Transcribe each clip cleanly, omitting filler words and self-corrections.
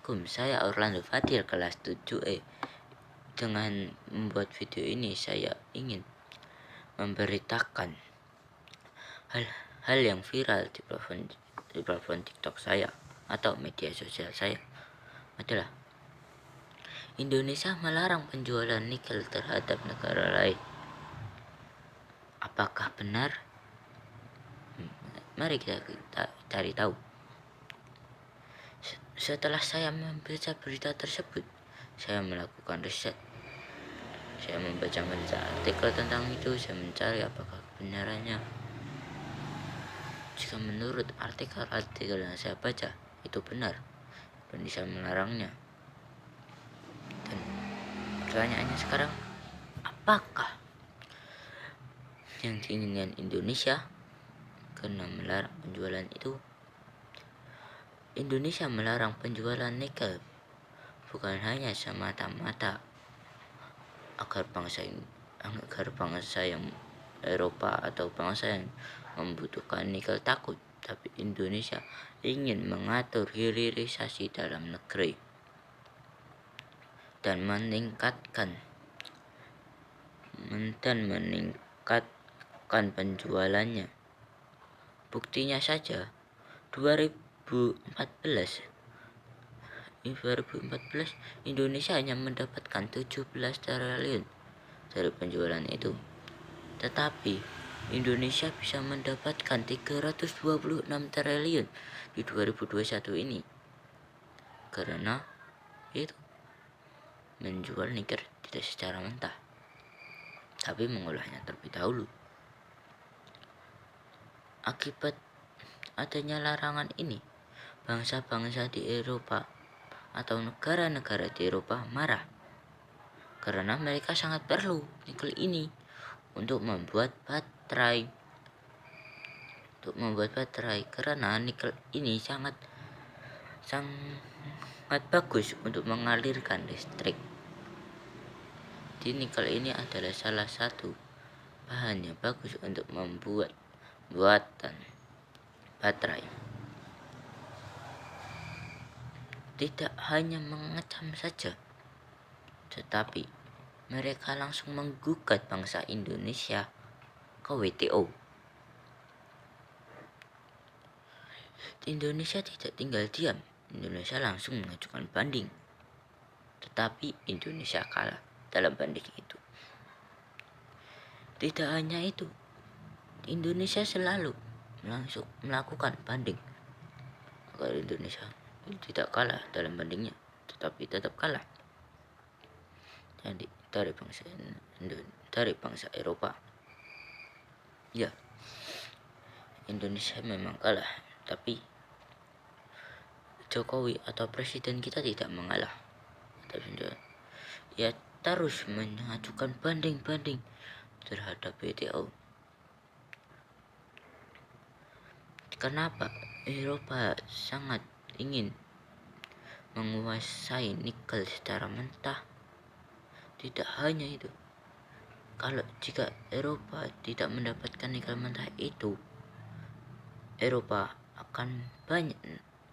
Assalamualaikum, saya Orlando Fadil kelas 7E. Dengan membuat video ini saya ingin memberitakan hal yang viral di platform TikTok saya atau media sosial saya adalah Indonesia melarang penjualan nikel terhadap negara lain. Apakah benar? Mari kita cari tahu. Setelah saya membaca berita tersebut, saya melakukan riset. Saya membaca artikel tentang itu, saya mencari apakah kebenarannya. Jika menurut artikel yang saya baca itu benar, Indonesia melarangnya. Dan pertanyaannya sekarang, apakah yang diinginkan Indonesia karena melarang penjualan itu? Indonesia melarang penjualan nikel bukan hanya semata-mata agar bangsa yang Eropa atau bangsa yang membutuhkan nikel takut, tapi Indonesia ingin mengatur hilirisasi dalam negeri dan meningkatkan penjualannya. Buktinya saja 2014 Indonesia hanya mendapatkan 17 triliun dari penjualan itu. Tetapi Indonesia bisa mendapatkan 326 triliun di 2021 ini. Karena itu menjual nikel tidak secara mentah, tapi mengolahnya terlebih dahulu. Akibat adanya larangan ini, bangsa-bangsa di Eropa atau negara-negara di Eropa marah karena mereka sangat perlu nikel ini untuk membuat baterai. Karena nikel ini sangat bagus untuk mengalirkan listrik. Di nikel ini adalah salah satu bahan yang bagus untuk membuat buatan baterai. Tidak hanya mengecam saja, tetapi mereka langsung menggugat bangsa Indonesia ke WTO. Indonesia tidak tinggal diam. Indonesia langsung mengajukan banding. Tetapi Indonesia kalah dalam banding itu. Tidak hanya itu, Indonesia selalu langsung melakukan banding agar Indonesia tidak kalah dalam bandingnya, tetapi tetap kalah. Jadi dari bangsa Eropa. Ya, Indonesia memang kalah, tapi Jokowi atau presiden kita tidak mengalah. Ya terus mengajukan banding terhadap WTO. Kenapa Eropa sangat ingin menguasai nikel secara mentah? Tidak hanya itu, jika Eropa tidak mendapatkan nikel mentah itu, Eropa akan banyak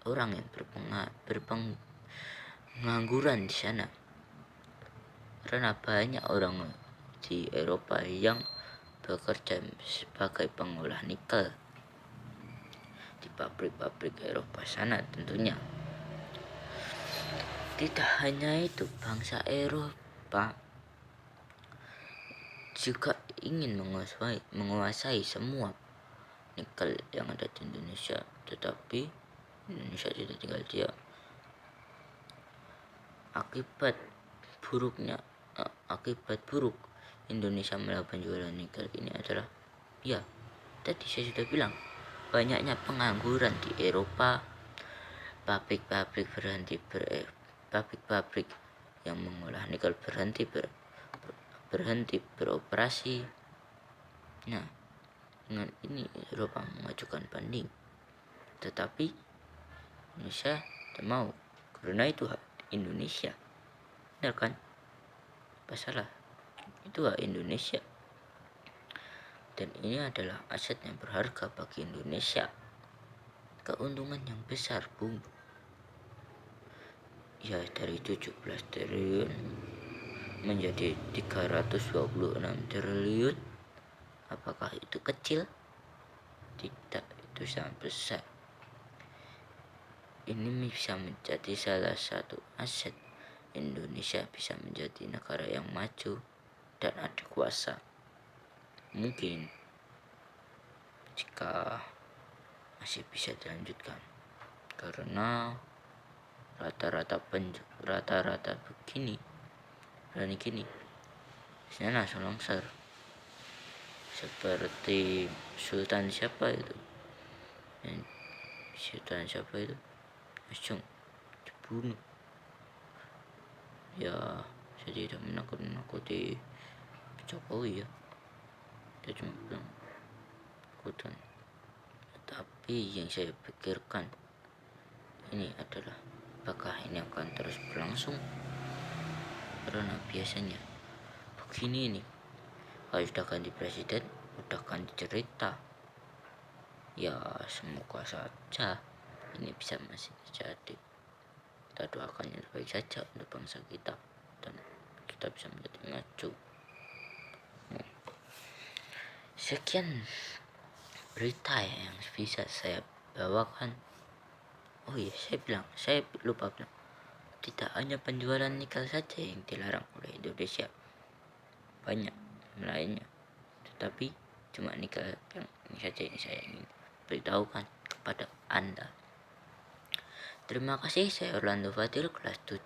orang yang berpengangguran di sana. Karena banyak orang di Eropa yang bekerja sebagai pengolah nikel di pabrik-pabrik Eropa sana tentunya. Tidak hanya itu, bangsa Eropa juga ingin menguasai semua nikel yang ada di Indonesia, tetapi Indonesia tidak tinggal diam. Akibat buruk Indonesia melakukan penjualan nikel ini adalah, ya tadi saya sudah bilang, banyaknya pengangguran di Eropa. Pabrik-pabrik yang mengolah nikel berhenti beroperasi. Nah, dengan ini Eropa mengajukan banding, tetapi Indonesia tidak mau karena itu hak Indonesia. Benar kan? Apa salah? Itu hak Indonesia, dan ini adalah aset yang berharga bagi Indonesia. Keuntungan yang besar, Bung. ya dari 17 triliun menjadi 326 triliun. Apakah itu kecil? Tidak, itu sangat besar. Ini bisa menjadi salah satu aset Indonesia bisa menjadi negara yang maju dan adekuasa. Mungkin jika masih bisa dilanjutkan, karena rata-rata begini saya langsung longsor, seperti Sultan siapa itu langsung dibunuh. Ya, saya tidak menakut-nakuti Jokowi ya, dia cuma bilang takutan. Tapi yang saya pikirkan ini adalah apakah ini akan terus berlangsung, karena biasanya begini nih, kalau sudah ganti presiden udah ganti cerita. Ya semoga saja ini bisa masih terjadi. Kita doakan yang terbaik saja untuk bangsa kita dan kita bisa menjadi maju. Sekian berita yang bisa saya bawakan. Oh iya, saya lupa bilang, tidak hanya penjualan nikel saja yang dilarang oleh Indonesia, banyak lainnya, tetapi cuma nikel yang ini saja yang saya ingin beritahukan kepada Anda. Terima kasih, saya Orlando Fadil, kelas 7